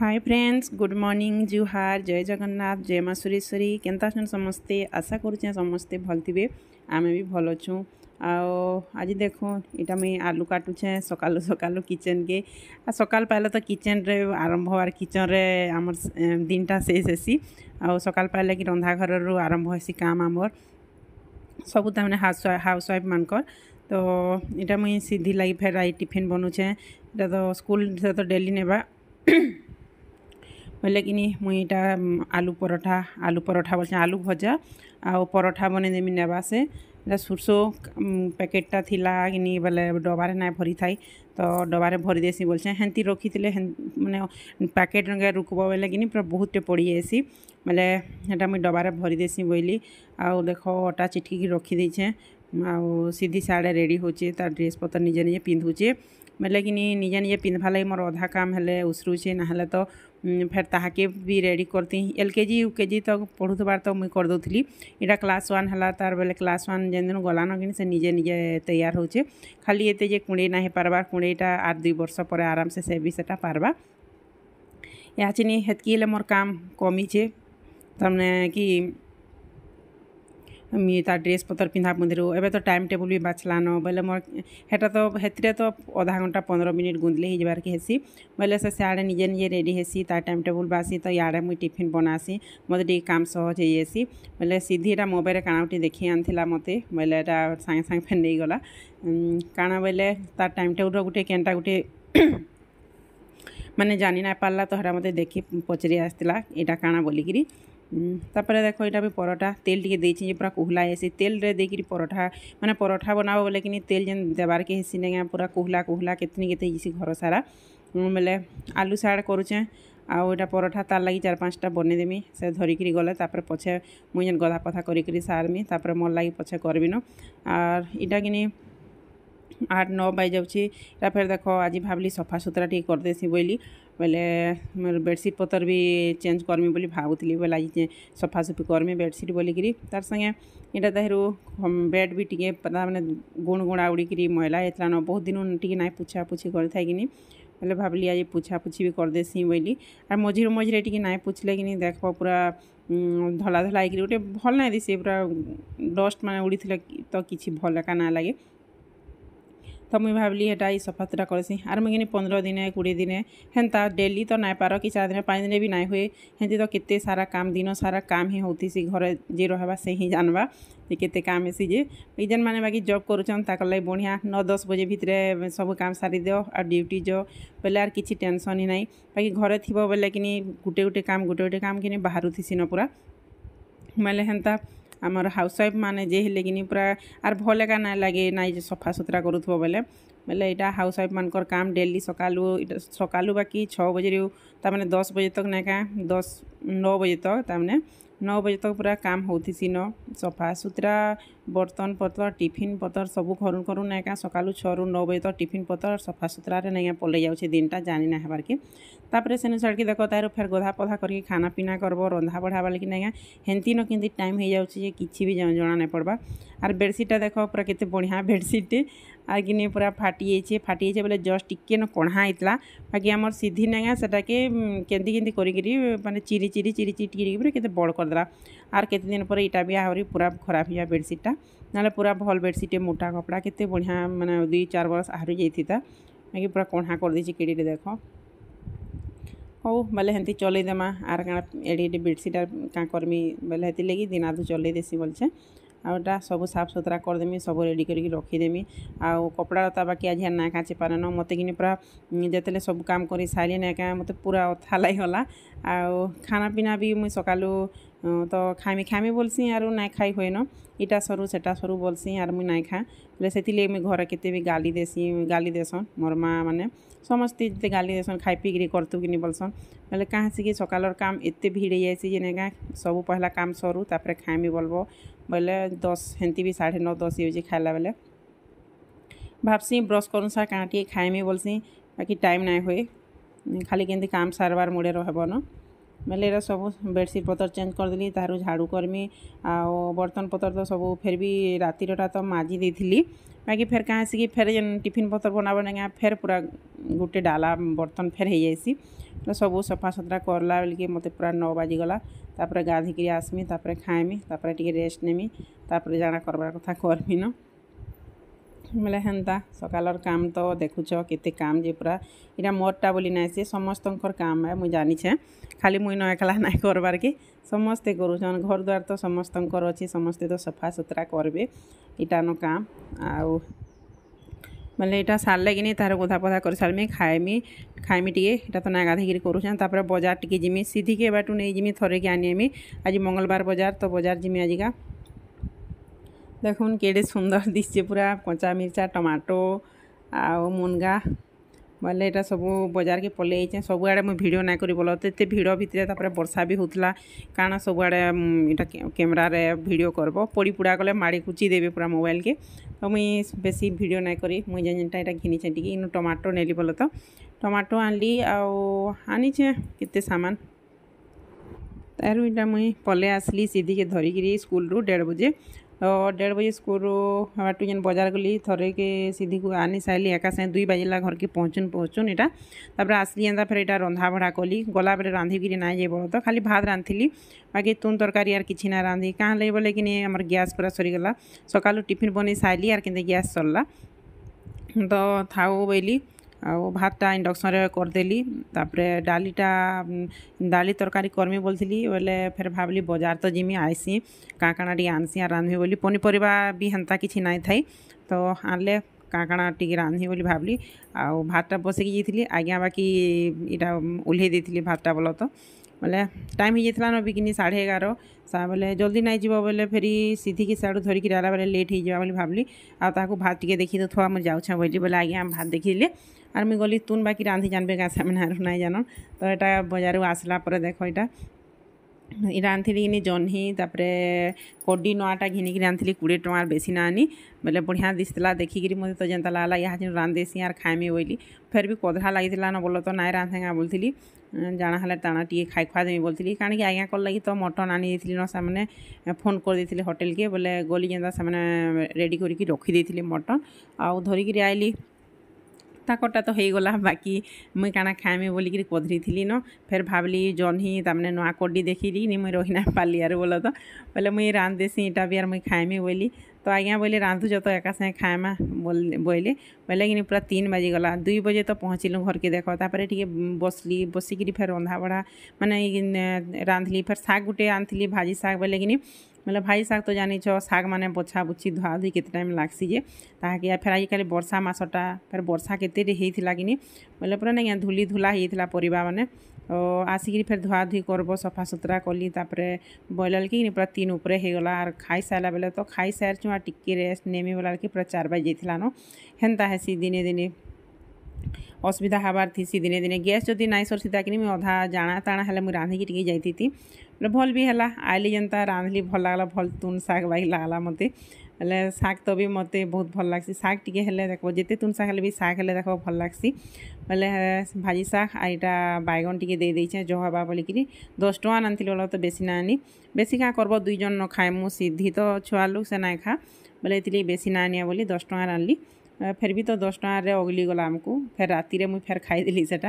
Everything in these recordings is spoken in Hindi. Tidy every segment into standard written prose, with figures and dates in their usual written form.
हाय फ्रेंड्स, गुड मॉर्निंग, जुहार, जय जगन्नाथ, जय माँ सुरेश्वरी। केनता अछन समस्ते? आशा करुचे समस्ते भल थे। आमे भी भल अच्छु। आज देखो इटा मुई आलू काटुचे सकालू सकालू किचन के। सकाल पाइले तो किचन रे आरंभ आर किचन रे आमर दिनटा शेष हेसी। सकाल पाइले कि रंधा घर रू आरंभ हेसी काम आमर सबू तमाने हाउस वाइफ मानकर। तो इटा मुई सीधी लगी फेर आई टिफिन बनूचे। इटा तो स्कूल से तो डेली नेबा बोले कि मुईटा आलू परोठा बोलते आलू भजा आ परोठा बनईदेमी नेबा से सुरसो पैकेटा थिला कि बोले डबारे ना भरी थाई तो डबारे भरी देसी बोलचे हेंती रखी थे माने पैकेट रंगे रुकब बोले कि पूरा बहुत पड़ी जासी बोले हेटा मुई डबारे भरी देसी बोली। आउ देखो अटा चिटकी रखी देछे आउ सीधी साड़े रेडी होचे तार ड्रेस पतर निजे निजे पिंधुचे बोले कि निजे निजे पिंधवा लगी मोर अधा काम हेले उसरुचे ना तो फिर ताहाके भी रेडी करती। एलकेजी यूकेजी तक पढ़ुबार तो मुई कर दूली। इटा क्लास 1 है तार बेले क्लास 1 जेन दिन गलान कि से निजे निजे तैयार होचे खाली एते जे कुंडे ना पारबार कुंडेटा 8-2 वर्ष पर आराम से भी सेटा पारबा या चिनी हेतकी ले मोर काम कमीचे तमने कि तार ड्रेस पतर पिंधा पुंधरू एबे तो टाइम टेबल भी बाछलान बोले मोर हेटा तो हेतरे तो आधा घंटा 15 मिनिट गुंदले ही जबार के हेसी बोले से सियाड़े निजे निजे रेडी हेसी तार टाइम टेबल बासी तो याड़े मुई टिफिन बनासी मत टी काम सहज हो जासी बोले सीधी एटा मोबाइल काणाउटी देखी आनथिला मते बोले एटा सांगे सांगे फेन नहीं गला काणा बोले तार टाइम टेबल गुटे केनटा गुटे माने जानी ना पारला तो हरा मते देखी पचरी आसला एटा काणा बोलिकी तापर देखो यहाँ भी परोठा तेल टी देती पूरा कुहला हेसी तेल रे देकी परोठा माने परोठा बनाओ बोले कि तेल जेन देवार के हेसी ने पूरा कुहला कुहला केतनी केते घर सारा बोले आलू साड़ करुचे आउ एटा परोठा तार लगी 4-5टा बनईदेमी से धरिकी गले तापर पछे मुई जेन गधा पथा करी सारमी तापर मोर लगी पछे करबिन आर इटा कि 8-9 बज जाऊँगी फिर देखो आज भावली सफा सुतरा टी करदेसी बोली बोले मोर बेडसीट पतर भी चेंज करमी बोली भावुली बोले आज सफासफी करमी बेडसीट बोलिकी तार संगे इटा तहरु बेड भी टी पता मैंने गुण गुणा उड़ीकी मैला होता न बहुत दिन टी ना पुछा पुछी कर बोले भावली आज पुछा पुछी भी करदेसी बोली और मझे मझे टी ना पुछले कि देख पूरा धला धला गोटे भल ना दिसे पूरा डस्ट माने उड़ी तो किसी भल एका ना लगे तो मुई भावली हेटा सफा सुतरा करसी आर मुझे 15 दिन 20 दिन हेन्ता डेली तो ना पार कि 4 दिन 5 दिन भी ना हुए हेंती तो केते सारा काम दिन सारा काम ही होती सी घर जे रहबा से ही जानवा जे केते काम हेसी जे जेन माने बाकी जॉब करूछन ताकर लाई बढ़िया 9-10 बजे भितरे सब काम सारी दियो और ड्यूटी जो बोले आर किसी टेंशन ही नहीं बाकी घरे थिबो बोले कि गुटे गुटे काम कि बाहर थी न पूरा माने हेन्ता आमर हाउस वाइफ माने जे हेले कि पूरा आर भल एका ना लगे ना सफा सुतरा करूथबो बोले बोले यहाँ हाउस वाइफ मानकर काम डेली सकालू बाकी 6 बजे ताने 10 बजे तक ना का 9 बजे तक ताने 9 बजे तक पूरा काम होती सी न सफा सुतरा बर्तन पतर टिफिन पतर सब घर करूँ ना का सकालू 6 ରୁ 9 बजे तक टिफिन पतर सफा सुतरा नहीं पलि जाऊे दिनटा जानी ना हबार के तापर से छाड़ी देख तार फिर गधा पधा करके खाना पीना करब रंधा बढ़ा बोले कि नहीं हेंती न कि टाइम हो जाऊे कि भी जना नहीं पड़वा आर बेडसीटा देख पूरा केते बढ़िया बेडसीटे आर कि पूरा फाटी जाइए बोले जस्ट टिके न कढ़ा होता बाकी आमर सीधी ना सेटा के केंती केंती करी माने चिरी चिरी चिरी चिटी पूरा केते बड़ करदेला आर केते दिन पर इटा भी आहरी पूरा खराब हुआ बेडसीटा ना पूरा भल बेडसीटे मोटा कपड़ा केते बढ़िया माने 2-4 बरस आहरी जाइथिता बाकी पूरा कढ़ा कर देछि केड़ी देख हो बोले हेंती चलई देमा आर का एडी बेडसीट क्या करमी बोले हेती लगी दिन आधु चलई देसी बोलछे आटा सब साफ सुतरा करदेमी सब रेडी करके रखीदेमी आउ कपड़ा लता बाकी आज ना काचे पारे न मत कि पूरा जिते सब काम कर सारे ना क्या मत पूरा अथा लगला आउ खाना पीना भी मुई सकालू तो खामी बोलसी आर ना खाई हुए न इटा सरू सेटा सरू बोलसी आर मुई ना खा बोले से मुई घर केते भी गाली देसन मोर माँ माने समस्ते जिते गाली देसन खाई पीकरी करतु कि बोलसन बोले कहाँ से कि सकालर काम एते भीड़ जाइए जे ना सब पहला काम सरू तापर खामी बोलबो बोले 10 हेंती भी 9:30-10 हो खाला बेले भाबसी ब्रश करूँ सार कहाँ खाएमी बोलसी बाकी टाइम ना हुए खाली केंती काम सारबार मुड़े रहब न बेले एरा सब बेडसीट पतर चेंज करदेली तारू झाड़ू करमी आ बर्तन पतर तो सब फिर भी रातिरटा तो माजी देथिली बाकी फिर कहाँ से कि फिर जेन टिफिन पतर बनाबो ना फिर पूरा गोटे डाला बर्तन फिर हो जाइसी तो सब सफा सुतरा करला बेलके मत पूरा 9 बाजिगला तापर गाधिकी आसमी तापर खाएमी तापर टिके रेस्ट नेमी तापर जाना करबार कथा करमी न बोले हेन्ता सकालर काम तो देखुच केते काम जे पूरा इटा मोरटा बोली ना से समस्तंकर काम है मुई जानी छे खाली मुई न एकला ना करबार के समस्ते करूछन घर द्वार तो समस्तंकर अच्छी समस्ते तो सफा सुतरा करबे इटा न काम आउ मतलब यहाँ सारे कि तार गोधा पधा कर सारी खाएमी टे इटा तो ना गाधे करूँ तापर बजार टी जिमी सीधी के बाटू नहीं जिमी थरे के आनी आज मंगलवार बजार तो बजार जिमी आजिका देखुन केड़े सुंदर दिशे पूरा कंचा मिर्चा टमाटो आ मुनगा बोले यहाँ सब बजार के पलि सब आड़े मुझे भिड ना करी बोल तो ये भिड़ भितर वर्षा भी होता कारण सब आड़े यहाँ कैमेरार भिड करब पड़ी पुड़ा गले माड़ी कुची देवे पूरा मोबाइल के तो मुई बेसी भिड ना करी मुझे जेनटा यहाँ घिनीचे टी इन टमाटो नेली बोल तो टमाटो आनली आनीचे केते सामान तारू इटा मुई पले आसली सीधी के धरिकी स्कूल रू 1:30 बजे तो 1:30 बजे स्कूल बाटू जेन बजार गली थरे के सीधी को आनी सारी एका साथ 2 बजला घर के पहुँचुन इटा तापर आसली एंता फिर इटा रंधा बढ़ा कली गला बेले रांधिकी ना जाए बोल तो खाली भात रांधली बाकी तुन तरकारी यार किसी ना रांधि क्या लगे बोले कि आम गैस पूरा सरीगला सकालू टिफिन बन सारी यार कि गैस सरला तो थाऊ बोली आ भातटा इंडक्शन करदेली तापरे डाली तरकारी करमी बोलती बोले फिर भावली बजार तो जिमी आईसी काकाना टी आनसी आ रांधि बोली पनीपरिया भी हेन्ता किसी नाई थाई तो आनले काकाना टी रांधि बोली भावली आ भातटा बसिकी जाइली आज्ञा बाकी इटा ओल्हे देती भातटा बोल तो बोले टाइम हो जाता न बिकिनी 11:30 बोले जल्दी नहीं जीव बोले फिर सीधी की साड़ू धरिकी आला बेले लेट हो जावा भावली आको भात टी देखी तो थोड़ा मुझे जाऊँ बोली बोले आज्ञा भात देखिले आर मुझे गली तुन बाकी रांधि जानबे क्या सामान ना जान तो यहाँ बजार आसला देख यहाँ आनी जह्नी तापर कड्डी नआटा घिनिकी आनी 20 टंकार बेसी ना आनी बोले बढ़िया दिसला देखिकी मत तो जेनता लगला यहाँ जेन रांधेसी यार खाएमी बोली फिर भी कदरा लगी न बोल तो ना रांधेगा बोलती जाना हेल्ला टाणा टी खाई खुआ देमी बोलती कारण कि आज्ञा कर लगी तो मटन आनी न से फोन कर देते होटेल के बोले गली जेनता से रेडी करके रखी मटन आउ धरिकी आइली ताकटा तो हो गला बाकी मुई काना खाएमी बोलिकी कधरी थी न फिर भावली जह्नी तमें नुआ कड्डी देखी मुई रही ना पाली यार बोल तो बोले मुई रांध देसी इटा भी यार मुई खाएमी बोली तो आज्ञा बोले रांधुच तो एका सागे खाएमा बोले बोले कि पूरा 3 बजिगला 2 बजे तो पहुँचलु घर के देख तापर टी बसली बसिकी फिर रंधा बढ़ा माने रांधली फिर शाग गुटे आनी भाजी शाग बोले कि मतलब भाई शाग तो जानी शाग माने बछा बुछी धुआ धुई केते टाइम लागसी जे ताकि फिर आजिकल वर्षा मासटा फिर वर्षा केते होता कि बोले पूरा नहीं धूली धुला होता परिबा माने आसिक फिर धुआ धुई करब सफा सुतरा कली तापर बोल कि पूरा 3 उपरे होगला और खाई सारा बेले तो खाई सारी टिके रेस्ट नेमी बोला कि पूरा 4 बजे जाइला न हेन्ता हेसी दिने दिने असुविधा हबार थी दिने दिने गैस जदि नाई सरसी ताकि मुझे अधा जाना ताणा हेल्ला मुझे रांधिकी टी जाती बोले भल भी है आइली जेनता रांधली भल लगला भल तुन शाग बाई लगला मत हेल्ले शाग तो भी मत बहुत भल लगसी शाग टी हेल्ले देखो जिते तुन शाग हेल्ले भी शाग हेल्ले देखो भल लगसी बोले भाजी शाग आ यहाँ बैगन टी दे देचे जो हवा बोलिकी 10 टଙ୍କା आनी बोला तो बेसी ना आनी बेसी क्या करब 2 जन न खाएमु सीधी तो छुआ लोग से ना खा बोले ये बेसी ना आनिया बोली 10 टଙ୍କା आनली फिर भी तो 10 टଙ୍କାର अगली गला आमको फिर राति मुझे फिर खाईदेली से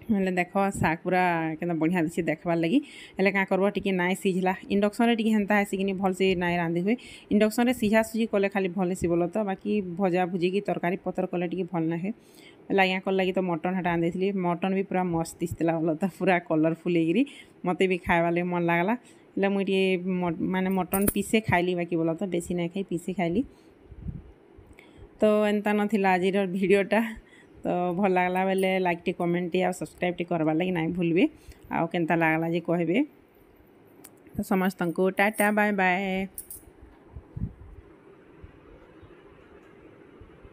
हेल्ले देख शाग पूरा के बढ़िया दिशे देखबार लगी हेल्ले क्या करब टी नाई सिझला इंडक्शन टी हेन्ता हेसिकी भल से नाई रांधि हुए इंडक्शन सिझा सुझी कले खाली भल सी बोल तो बाकी भजा भुजी की तरकारी पतर कले टी भल ना है हेल्ला आज्ञा कर लगी तो मटन हेटा आनी मटन भी पूरा मस्त दिसला बोल तो पूरा कलरफुल होगी मत भी खावा लगे मन लगला हेल्ले मुझे माने मटन पीसे खाइली बाकी बोल तो बेसी ना खाई पीसे खाइली तो एंता नाला आज भिडटा तो भल लगला बेले like T comment T subscribe T करवार लगी ना भूलबे आउ केनता लगला जे कहबे तो समस्त को टाटा बाय बाय।